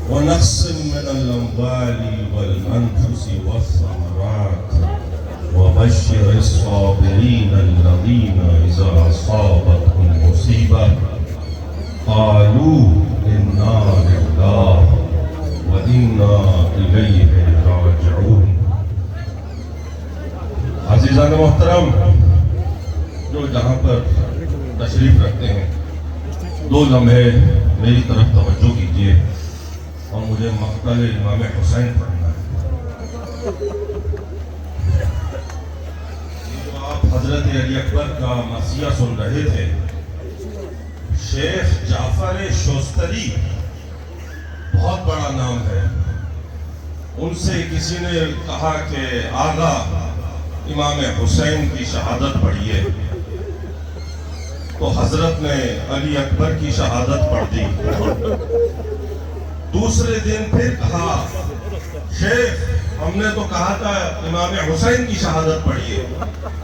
ونقص من الأموال والأنفس والثمرات وبشر الصابرين الذين إذا أصابتهم مصيبة قالوا إنا لله وإنا إليه راجعون۔ عزیزان محترم، جو جہاں پر تشریف رکھتے ہیں، 2 لمحے میری طرف توجہ کیجیے اور مجھے مقتل امام حسین پڑھنا ہے۔ جو آپ حضرت علی اکبر کا مرثیہ سن رہے تھے، شیخ جعفر شوستری بہت بڑا نام ہے، ان سے کسی نے کہا کہ آغا امام حسین کی شہادت پڑھیے، تو حضرت نے علی اکبر کی شہادت پڑھ دی۔ دوسرے دن پھر کہا شیخ ہم نے تو کہا تھا امام حسین کی شہادت پڑھیے،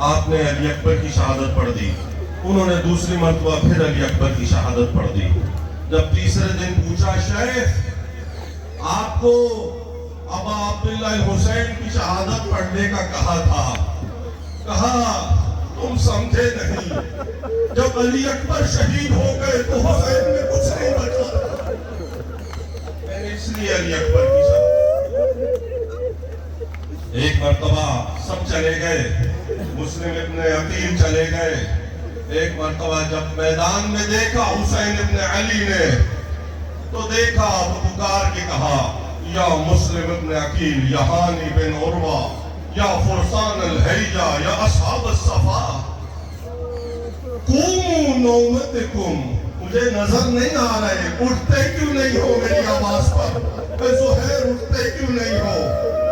آپ نے علی اکبر کی شہادت پڑھ دی۔ انہوں نے دوسری مرتبہ پھر علی اکبر کی شہادت پڑھ دی۔ جب تیسرے دن پوچھا شیخ آپ کو ابا عبداللہ الحسین کی شہادت پڑھنے کا کہا تھا، کہا تم سمجھے نہیں، جب علی اکبر شہید ہو گئے تو حسین میں کچھ نہیں بچا، میں نے اس لیے علی اکبر کی شہادت۔ ایک مرتبہ سب چلے گئے، مسلم ابن عقیل چلے گئے۔ ایک مرتبہ جب میدان میں دیکھا حسین ابن علی نے تو دیکھا تو پکار کے کہا یا مسلم ابن عقیل، یا ہانی بن عروہ، یا فرسان الحیجہ، یا اصحاب الصفا، قوموا نومتکم، مجھے نظر نہیں آ رہے، اٹھتے کیوں نہیں ہو میری آواز پر، اے زہیر اٹھتے کیوں نہیں ہو،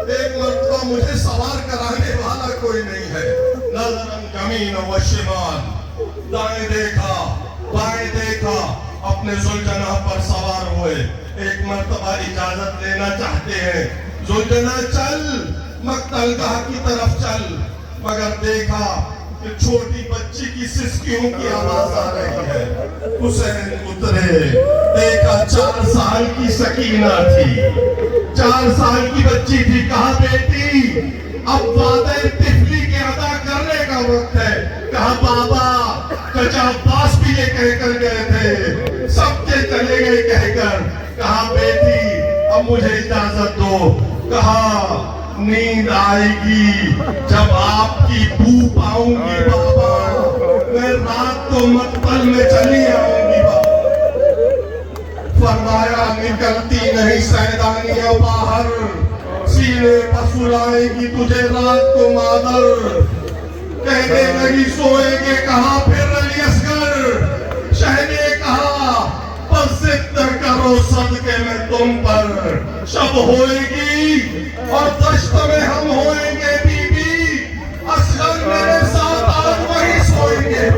ایک مرتبہ مجھے سوار کرانے والا کوئی نہیں ہے۔ نظراً یمین و شمال، دائیں دیکھا بائیں دیکھا، اپنے ذوالجناح پر سوار ہوئے۔ ایک مرتبہ اجازت لینا چاہتے ہیں، ذوالجناح چل مقتل گاہ کی طرف چل، مگر دیکھا کہ چھوٹی بچی کی سسکیوں کی آواز آ رہی ہے۔ حسین اترے، دیکھا 4 سال کی سکینہ تھی، 4 سال کی بچی تھی۔ کہا بیٹی اب وعدہ طفلی کے ادا کرنے کا وقت ہے۔ کہا بابا چچا عباس بھی یہ کہہ کر گئے تھے، سب کے چلے گئے کہہ کر۔ کہا بیٹی اب مجھے اجازت دو۔ کہا نیند آئے گی جب آپ کی بو پاؤں گی بابا، میں رات کو مقتل میں چلی آؤں گی بابا۔ فرمایا نکلتی نہیں سیدانیہ باہر، سینے پر سلائے گی تجھے رات کو مادر۔ کہنے لگی سوئے گے کہاں پھر علی اصغر، شہ نے کہا بس ضد کرو صدقے میں تم پر، شب ہوئے گی اور دشت میں ہم ہوئیں گے بی بی، اصغر میرے ساتھ آج وہیں سوئیں گے۔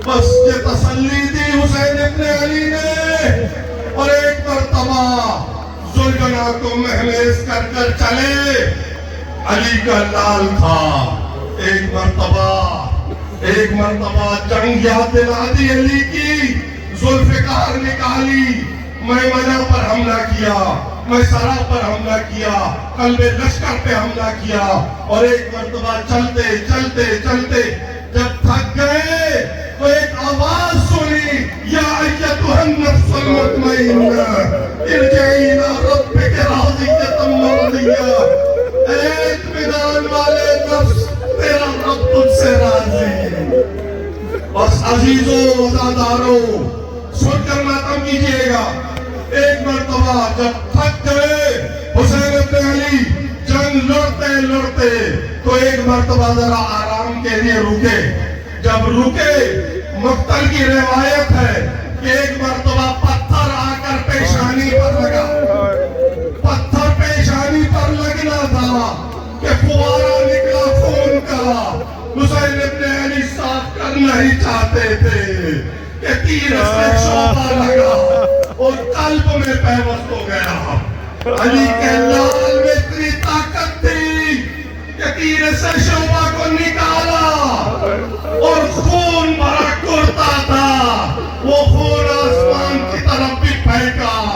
بس یہ تسلی دی حسین ابن علی نے، اور ایک مرتبہ ذوالجناح کو محمیز کر کر چلے۔ علی کا لال تھا، ایک مرتبہ جنگ یاد دلا دی علی کی، ذوالفقار نکالی، میمنہ پر حملہ کیا، میسرہ پر حملہ کیا، قلب لشکر پہ حملہ کیا، اور ایک مرتبہ چلتے چلتے چلتے جب تھک گئے تو ایک آواز سنی، یا ایتھا النفس المطمئنہ ارجعی الی ربک راضیۃ مرضیہ، اے اطمینان والے نفس تیرا رب تجھ سے راضی۔ بس عزیزوں وفاداروں سن کر ماتم کیجئے گا۔ ایک مرتبہ جب تھک گئے حسین ابن علی جنگ لڑتے لڑتے تو ایک مرتبہ ذرا آرام کے لیے رکے۔ جب رکے مقتل کی روایت ہے کہ ایک مرتبہ پتھر آ کر پیشانی پر لگا، پتھر پیشانی پر لگنا تھا کہ فوارہ نکلا خون کا۔ حسین ابن علی صاف کرنا ہی چاہتے تھے کہ تیر سے شعبہ لگا اور قلب میں پیوست ہو گیا۔ علی کے لال میں اتنی طاقت تھی کہ تیر سے شعبہ کو نکالا اور خون بھرا کرتا تھا، وہ خون آسمان کی طرف بھی پھینکا۔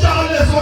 40